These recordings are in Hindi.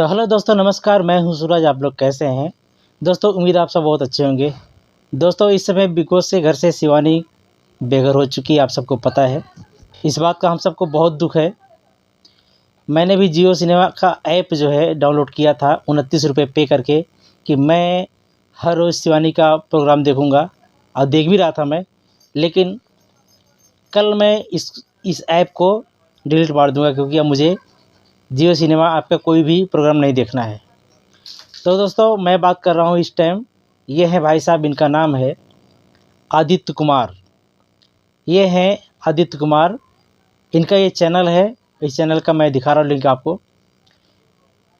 तो हेलो दोस्तों, नमस्कार। मैं हूं सूरज। आप लोग कैसे हैं दोस्तों? उम्मीद आप सब बहुत अच्छे होंगे। दोस्तों, इस समय बिग बॉस से घर से शिवानी बेघर हो चुकी है, आप सबको पता है। इस बात का हम सबको बहुत दुख है। मैंने भी जियो सिनेमा का ऐप जो है डाउनलोड किया था 29 रुपये पे करके, कि मैं हर रोज़ शिवानी का प्रोग्राम देखूंगा, और देख भी रहा था मैं। लेकिन कल मैं इस ऐप को डिलीट मार दूंगा, क्योंकि अब मुझे जियो सिनेमा आपका कोई भी प्रोग्राम नहीं देखना है। तो दोस्तों, मैं बात कर रहा हूँ इस टाइम, ये है भाई साहब, इनका नाम है आदित्य कुमार। ये हैं आदित्य कुमार, इनका ये चैनल है। इस चैनल का मैं दिखा रहा हूँ लिंक आपको।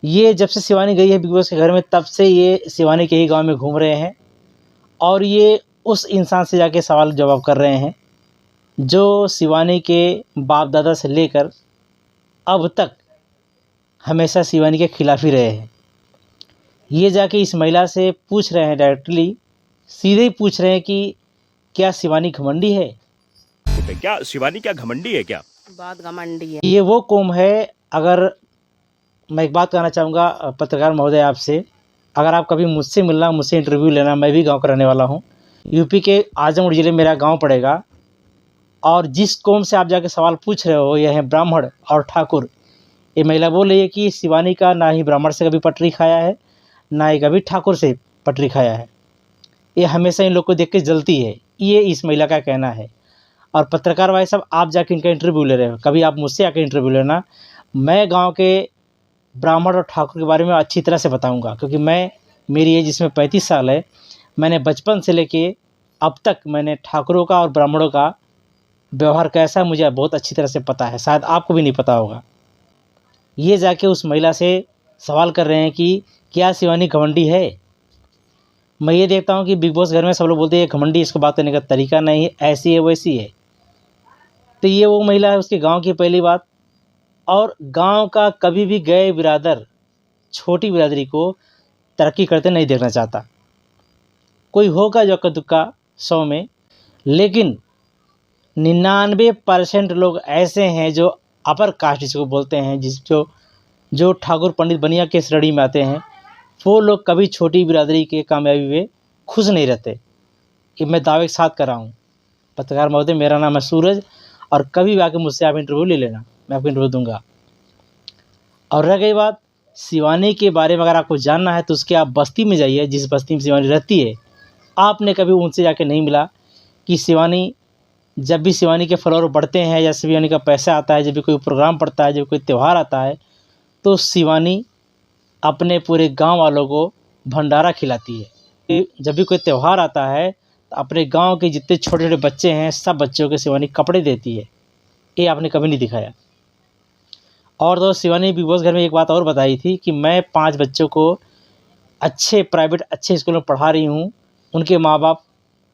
ये जब से शिवानी गई है बिग बॉस के घर में, तब से ये शिवानी के ही गांव में घूम रहे हैं, और ये उस इंसान से जाके सवाल जवाब कर रहे हैं जो शिवानी के बाप दादा से लेकर अब तक हमेशा शिवानी के खिलाफ ही रहे हैं। ये जाके इस महिला से पूछ रहे हैं, डायरेक्टली सीधे ही पूछ रहे हैं कि क्या शिवानी घमंडी है? क्या शिवानी क्या घमंडी है? क्या बहुत घमंडी है। ये वो कौम है। अगर मैं एक बात कहना चाहूँगा पत्रकार महोदय आपसे, अगर आप कभी मुझसे मिलना, मुझसे इंटरव्यू लेना, मैं भी गांव का रहने वाला हूँ। यूपी के आजमगढ़ ज़िले में मेरा गांव पड़ेगा, और जिस कौम से आप जाके सवाल पूछ रहे हो, यह है ब्राह्मण और ठाकुर। ये महिला बोल रही है कि शिवानी का ना ही ब्राह्मण से कभी पटरी खाया है, ना ही कभी ठाकुर से पटरी खाया है। ये हमेशा इन लोग को देख के जलती है, ये इस महिला का कहना है। और पत्रकार भाई साहब, आप जाके इनका इंटरव्यू ले रहे हो, कभी आप मुझसे आके इंटरव्यू लेना। मैं गांव के ब्राह्मण और ठाकुर के बारे में अच्छी तरह से बताऊंगा, क्योंकि मेरी एज इसमें 35 साल है। मैंने बचपन से लेके अब तक मैंने ठाकुरों का और ब्राह्मणों का व्यवहार कैसा है मुझे बहुत अच्छी तरह से पता है, शायद आपको भी नहीं पता होगा। ये जाके उस महिला से सवाल कर रहे हैं कि क्या शिवानी घमंडी है? मैं ये देखता हूँ कि बिग बॉस घर में सब लोग बोलते हैं घमंडी, इसको बात करने का तरीका नहीं है, ऐसी है वैसी है। तो ये वो महिला है, उसके गांव की पहली बात। और गांव का कभी भी गए बिरादर छोटी बिरादरी को तरक्की करते नहीं देखना चाहता। कोई होगा जो दुक्का 100 में, लेकिन 99% लोग ऐसे हैं जो अपर कास्ट जिसको बोलते हैं, जो ठाकुर पंडित बनिया के श्रेणी में आते हैं, वो लोग कभी छोटी बिरादरी के कामयाबी में खुश नहीं रहते। कि मैं दावे के साथ कर रहा हूँ। पत्रकार महोदय, मेरा नाम है सूरज, और कभी भी आके मुझसे आप इंटरव्यू ले लेना, मैं आपको इंटरव्यू दूंगा। और रह गई बात शिवानी के बारे में, अगर आपको जानना है तो उसके आप बस्ती में जाइए, जिस बस्ती में शिवानी रहती है। आपने कभी उनसे जाके नहीं मिला कि शिवानी, जब भी शिवानी के फॉलोअर बढ़ते हैं या शिवानी का पैसा आता है, जब भी कोई प्रोग्राम पड़ता है, जब कोई त्यौहार आता है, तो शिवानी अपने पूरे गांव वालों को भंडारा खिलाती है। जब भी कोई त्यौहार आता है तो अपने गांव के जितने छोटे छोटे बच्चे हैं, सब बच्चों के शिवानी कपड़े देती है। ये आपने कभी नहीं दिखाया। और दोस्त, शिवानी बिग बॉस घर में एक बात और बताई थी कि मैं 5 बच्चों को अच्छे प्राइवेट अच्छे स्कूल में पढ़ा रही हूँ। उनके माँ बाप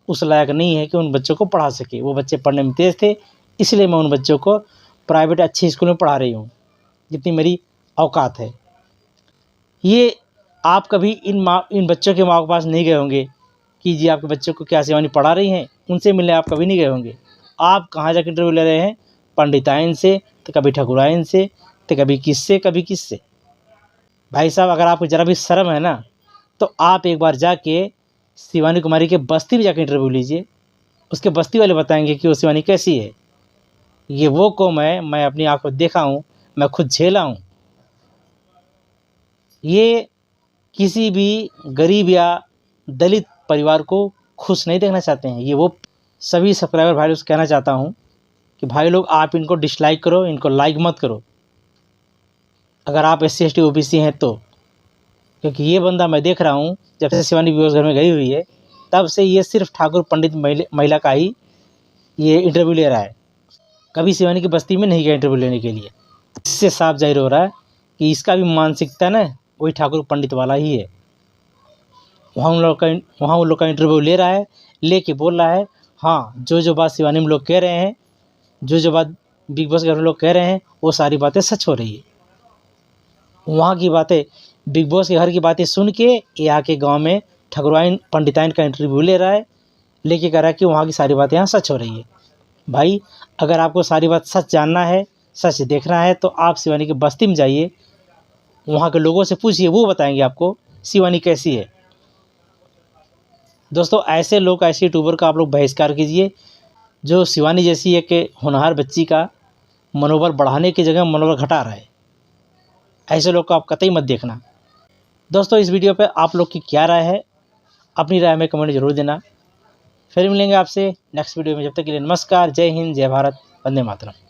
उस लायक नहीं है कि उन बच्चों को पढ़ा सके। वो बच्चे पढ़ने में तेज़ थे, इसलिए मैं उन बच्चों को प्राइवेट अच्छे स्कूल में पढ़ा रही हूँ, जितनी मेरी औकात है। ये आप कभी इन बच्चों के माँ के पास नहीं गए होंगे कि जी आपके बच्चों को क्या शिवानी पढ़ा रही हैं, उनसे मिलने आप कभी नहीं गए होंगे। आप कहाँ जाकर इंटरव्यू ले रहे हैं? पंडिताइन से, तो कभी ठकुराइन से, तो कभी किससे। भाई साहब, अगर आपको ज़रा भी शर्म है ना, तो आप एक बार जाके शिवानी कुमारी के बस्ती में जाकर इंटरव्यू लीजिए। उसके बस्ती वाले बताएंगे कि वो शिवानी कैसी है। ये वो कौम है, मैं अपनी आंखों देखा हूँ, मैं खुद झेला हूँ। ये किसी भी गरीब या दलित परिवार को खुश नहीं देखना चाहते हैं। ये वो सभी सब्सक्राइबर भाई लोग से कहना चाहता हूँ कि भाई लोग, आप इनको डिसलाइक करो, इनको लाइक मत करो, अगर आप SC ST OBC हैं तो। क्योंकि ये बंदा मैं देख रहा हूँ, जब से शिवानी बिग बॉस घर में गई हुई है, तब से ये सिर्फ ठाकुर पंडित महिला का ही ये इंटरव्यू ले रहा है। कभी शिवानी की बस्ती में नहीं गया इंटरव्यू लेने के लिए। इससे साफ जाहिर हो रहा है कि इसका भी मानसिकता ना वही ठाकुर पंडित वाला ही है। वहाँ उन लोग का इंटरव्यू ले रहा है, लेके बोल रहा है हाँ, जो बात शिवानी में लोग कह रहे हैं, जो बात बिग बॉस के घर में लोग कह रहे हैं, वो सारी बातें सच हो रही है। वहाँ की बातें, बिग बॉस के घर की बातें सुन के ये आके गाँव में ठकुराइन पंडिताइन का इंटरव्यू ले रहा है, लेके कह रहा है कि वहाँ की सारी बातें यहाँ सच हो रही है। भाई, अगर आपको सारी बात सच जानना है, सच देखना है, तो आप शिवानी की बस्ती में जाइए, वहाँ के लोगों से पूछिए, वो बताएंगे आपको शिवानी कैसी है। दोस्तों ऐसे लोग, ऐसे यूट्यूबर का आप लोग बहिष्कार कीजिए जो शिवानी जैसी एक होनहार बच्ची का मनोबल बढ़ाने की जगह मनोबल घटा रहा है। ऐसे लोग को आप कतई मत देखना। दोस्तों इस वीडियो पे आप लोग की क्या राय है, अपनी राय में कमेंट जरूर देना। फिर मिलेंगे आपसे नेक्स्ट वीडियो में। जब तक के लिए नमस्कार, जय हिंद, जय भारत, वंदे मातरम।